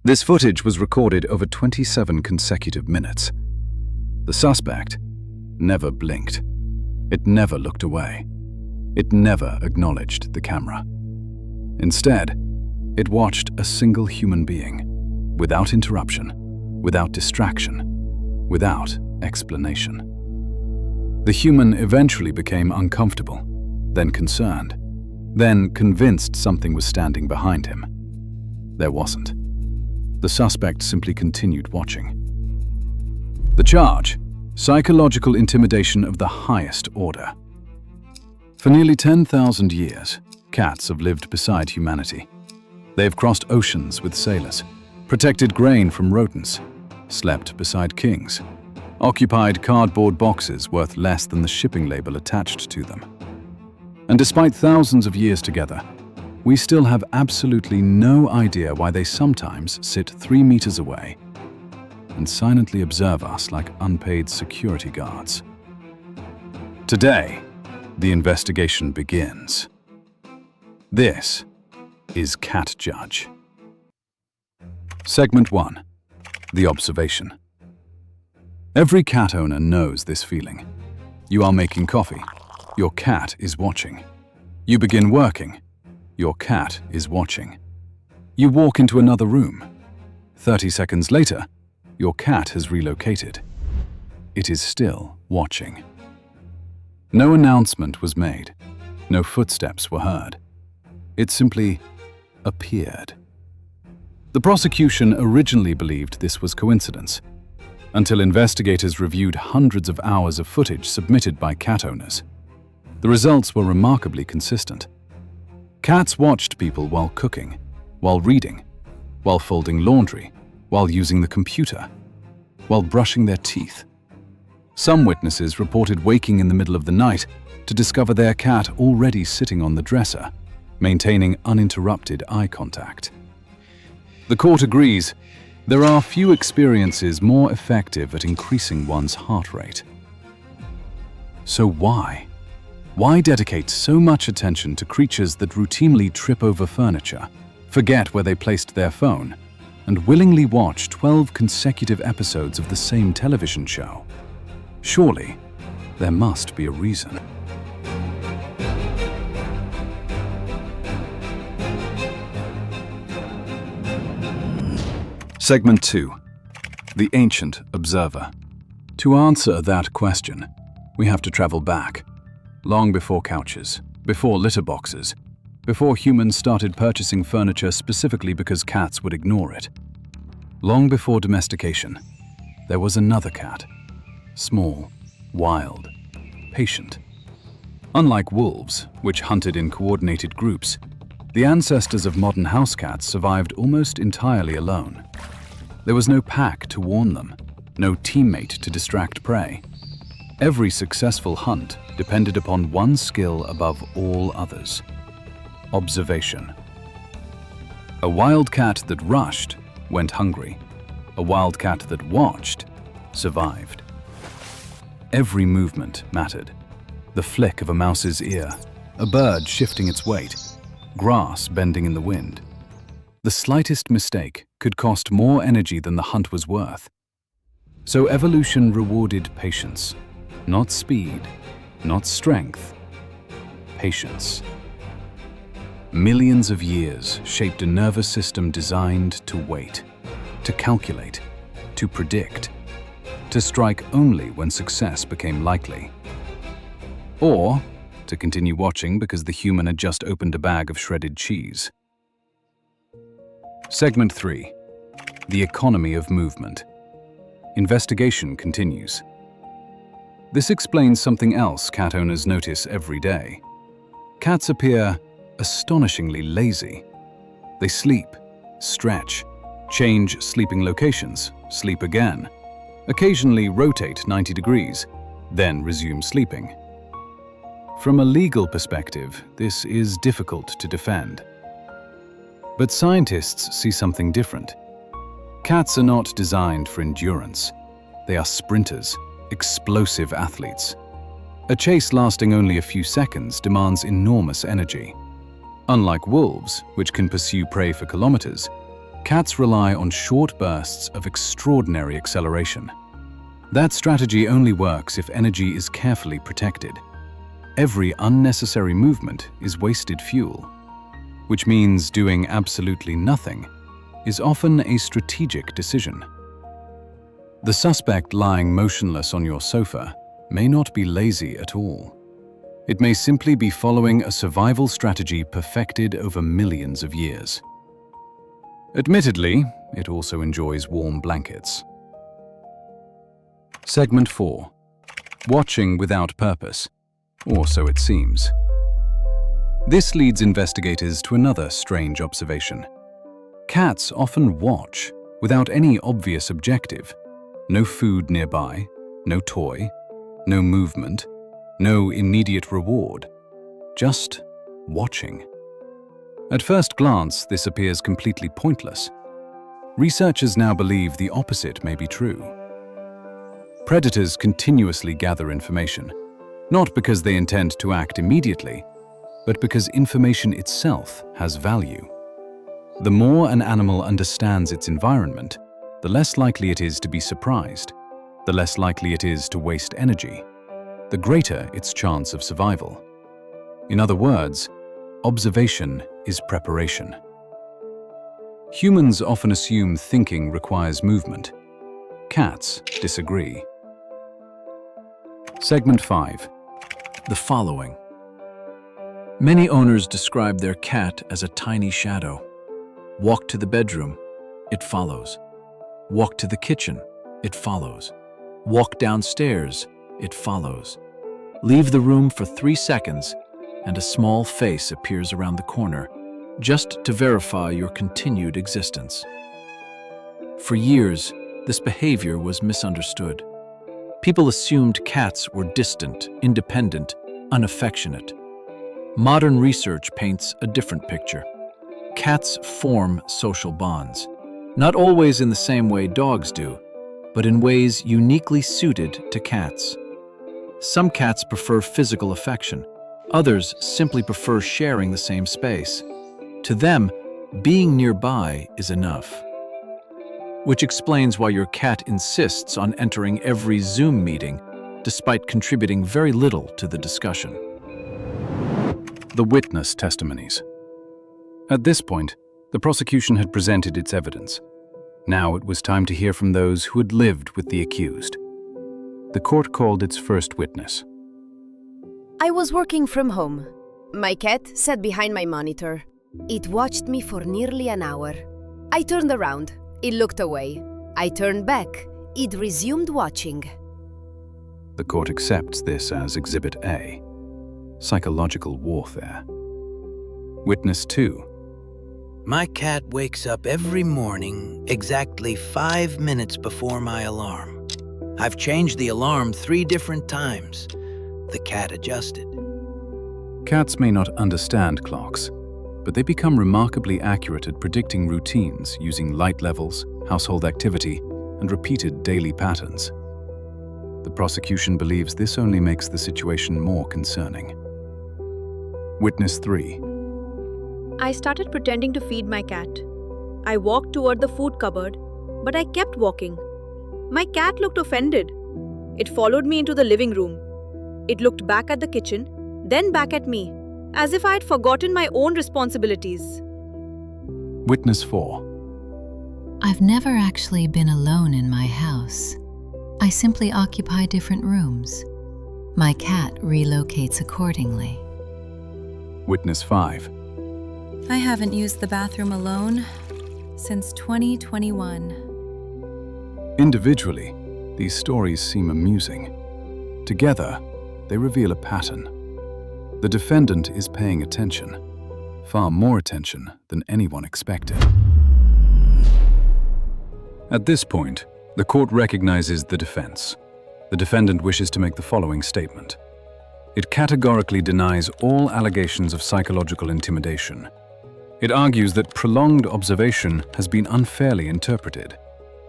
This footage was recorded over 27 consecutive minutes. The suspect never blinked. It never looked away. It never acknowledged the camera. Instead, it watched a single human being, without interruption, without distraction, without explanation. The human eventually became uncomfortable, then concerned, then convinced something was standing behind him. There wasn't. The suspect simply continued watching. The charge: psychological intimidation of the highest order. For nearly 10,000 years, cats have lived beside humanity. They have crossed oceans with sailors, protected grain from rodents, slept beside kings, occupied cardboard boxes worth less than the shipping label attached to them. And despite thousands of years together, we still have absolutely no idea why they sometimes sit 3 meters away and silently observe us like unpaid security guards. Today, the investigation begins. This is CatJudge. Segment 1. The observation. Every cat owner knows this feeling. You are making coffee. Your cat is watching. You begin working. Your cat is watching. You walk into another room. 30 seconds later, your cat has relocated. It is still watching. No announcement was made. No footsteps were heard. It simply appeared. The prosecution originally believed this was coincidence, until investigators reviewed hundreds of hours of footage submitted by cat owners. The results were remarkably consistent. Cats watched people while cooking, while reading, while folding laundry, while using the computer, while brushing their teeth. Some witnesses reported waking in the middle of the night to discover their cat already sitting on the dresser, maintaining uninterrupted eye contact. The court agrees there are few experiences more effective at increasing one's heart rate. So why? Why dedicate so much attention to creatures that routinely trip over furniture, forget where they placed their phone, and willingly watch 12 consecutive episodes of the same television show? Surely, there must be a reason. Segment 2. The Ancient Observer. To answer that question, we have to travel back, long before couches, before litter boxes, before humans started purchasing furniture specifically because cats would ignore it. Long before domestication, there was another cat. Small, wild, patient. Unlike wolves, which hunted in coordinated groups, the ancestors of modern house cats survived almost entirely alone. There was no pack to warn them, no teammate to distract prey. Every successful hunt depended upon one skill above all others: observation. A wildcat that rushed went hungry. A wildcat that watched survived. Every movement mattered. The flick of a mouse's ear, a bird shifting its weight, grass bending in the wind. The slightest mistake could cost more energy than the hunt was worth. So evolution rewarded patience, not speed, not strength, patience. Millions of years shaped a nervous system designed to wait, to calculate, to predict, to strike only when success became likely. Or to continue watching because the human had just opened a bag of shredded cheese. Segment 3. The Economy of Movement. Investigation continues. This explains something else cat owners notice every day. Cats appear astonishingly lazy. They sleep, stretch, change sleeping locations, sleep again, occasionally rotate 90 degrees, then resume sleeping. From a legal perspective, this is difficult to defend. But scientists see something different. Cats are not designed for endurance. They are sprinters, explosive athletes. A chase lasting only a few seconds demands enormous energy. Unlike wolves, which can pursue prey for kilometers, Cats rely on short bursts of extraordinary acceleration. That strategy only works if energy is carefully protected. Every unnecessary movement is wasted fuel, which means doing absolutely nothing is often a strategic decision. The suspect lying motionless on your sofa may not be lazy at all. It may simply be following a survival strategy perfected over millions of years. Admittedly, it also enjoys warm blankets. Segment 4. Watching without purpose, or so it seems. This leads investigators to another strange observation. Cats often watch without any obvious objective. No food nearby, no toy, no movement, no immediate reward. Just watching. At first glance, this appears completely pointless. Researchers now believe the opposite may be true. Predators continuously gather information, not because they intend to act immediately, but because information itself has value. The more an animal understands its environment, the less likely it is to be surprised, the less likely it is to waste energy, the greater its chance of survival. In other words, observation is preparation. Humans often assume thinking requires movement. Cats disagree. Segment 5. The following. Many owners describe their cat as a tiny shadow. Walk to the bedroom, it follows. Walk to the kitchen, it follows. Walk downstairs, it follows. Leave the room for 3 seconds, and a small face appears around the corner, just to verify your continued existence. For years, this behavior was misunderstood. People assumed cats were distant, independent, unaffectionate. Modern research paints a different picture. Cats form social bonds, not always in the same way dogs do, but in ways uniquely suited to cats. Some cats prefer physical affection. Others simply prefer sharing the same space. To them, being nearby is enough. Which explains why your cat insists on entering every Zoom meeting, despite contributing very little to the discussion. The witness testimonies. At this point, the prosecution had presented its evidence. Now it was time to hear from those who had lived with the accused. The court called its first witness. I was working from home. My cat sat behind my monitor. It watched me for nearly an hour. I turned around. It looked away. I turned back. It resumed watching. The court accepts this as Exhibit A, psychological warfare. Witness 2. My cat wakes up every morning exactly 5 minutes before my alarm. I've changed the alarm 3 different times. The cat adjusted. Cats may not understand clocks, but they become remarkably accurate at predicting routines using light levels, household activity, and repeated daily patterns. The prosecution believes this only makes the situation more concerning. Witness 3. I started pretending to feed my cat. I walked toward the food cupboard, but I kept walking. My cat looked offended. It followed me into the living room. It looked back at the kitchen, then back at me, as if I had forgotten my own responsibilities. Witness 4. I've never actually been alone in my house. I simply occupy different rooms. My cat relocates accordingly. Witness 5. I haven't used the bathroom alone since 2021. Individually, these stories seem amusing. Together, they reveal a pattern. The defendant is paying attention, far more attention than anyone expected. At this point, the court recognizes the defense. The defendant wishes to make the following statement. It categorically denies all allegations of psychological intimidation. It argues that prolonged observation has been unfairly interpreted.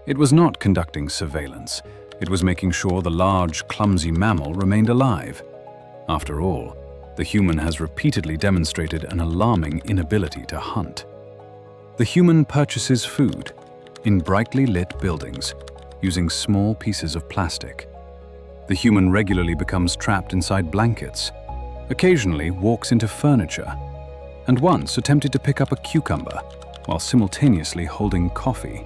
It was not conducting surveillance. It was making sure the large, clumsy mammal remained alive. After all, the human has repeatedly demonstrated an alarming inability to hunt. The human purchases food in brightly lit buildings using small pieces of plastic. The human regularly becomes trapped inside blankets, occasionally walks into furniture, and once attempted to pick up a cucumber while simultaneously holding coffee.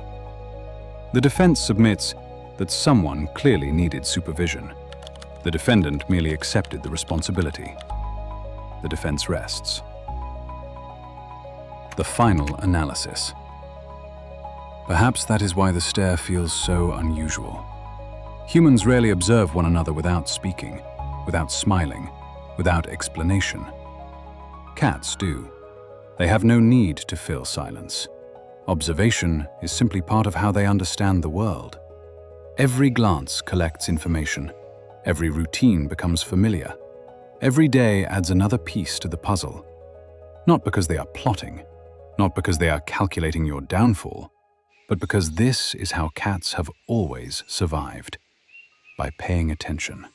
The defense submits that someone clearly needed supervision. The defendant merely accepted the responsibility. The defense rests. The final analysis. Perhaps that is why the stare feels so unusual. Humans rarely observe one another without speaking, without smiling, without explanation. Cats do. They have no need to fill silence. Observation is simply part of how they understand the world. Every glance collects information. Every routine becomes familiar. Every day adds another piece to the puzzle. Not because they are plotting, not because they are calculating your downfall, but because this is how cats have always survived, by paying attention.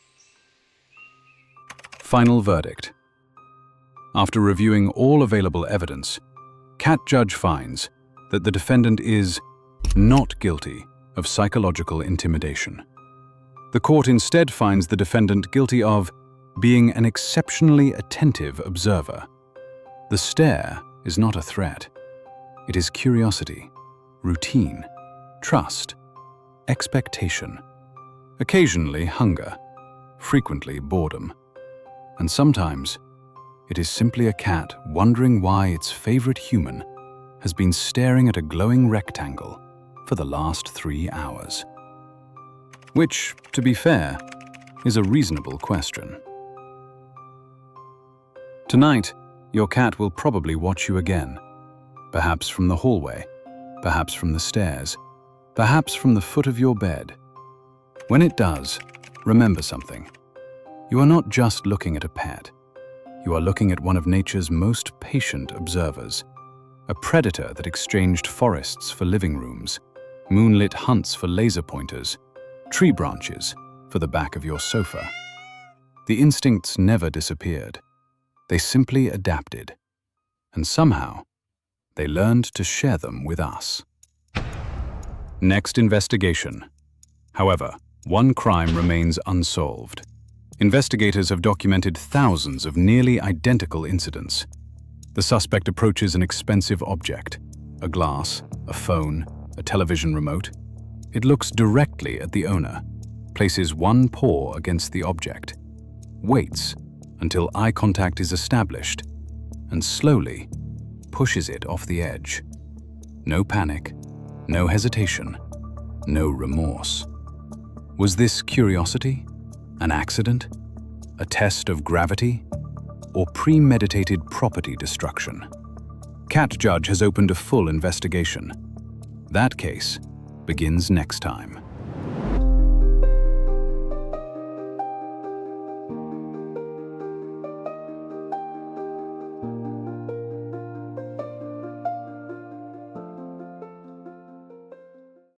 Final verdict. After reviewing all available evidence, CatJudge finds that the defendant is not guilty of psychological intimidation. The court instead finds the defendant guilty of being an exceptionally attentive observer. The stare is not a threat. It is curiosity, routine, trust, expectation, occasionally hunger, frequently boredom, and sometimes it is simply a cat wondering why its favorite human has been staring at a glowing rectangle for the last 3 hours. Which, to be fair, is a reasonable question. Tonight, your cat will probably watch you again, perhaps from the hallway, perhaps from the stairs, perhaps from the foot of your bed. When it does, remember something. You are not just looking at a pet. You are looking at one of nature's most patient observers, a predator that exchanged forests for living rooms, moonlit hunts for laser pointers, tree branches for the back of your sofa. The instincts never disappeared. They simply adapted. And somehow, they learned to share them with us. Next investigation. However, one crime remains unsolved. Investigators have documented thousands of nearly identical incidents. The suspect approaches an expensive object, a glass, a phone, a television remote. It looks directly at the owner, places one paw against the object, waits until eye contact is established, and slowly pushes it off the edge. No panic, no hesitation, no remorse. Was this curiosity? An accident? A test of gravity? Or premeditated property destruction? CatJudge has opened a full investigation. That case begins next time.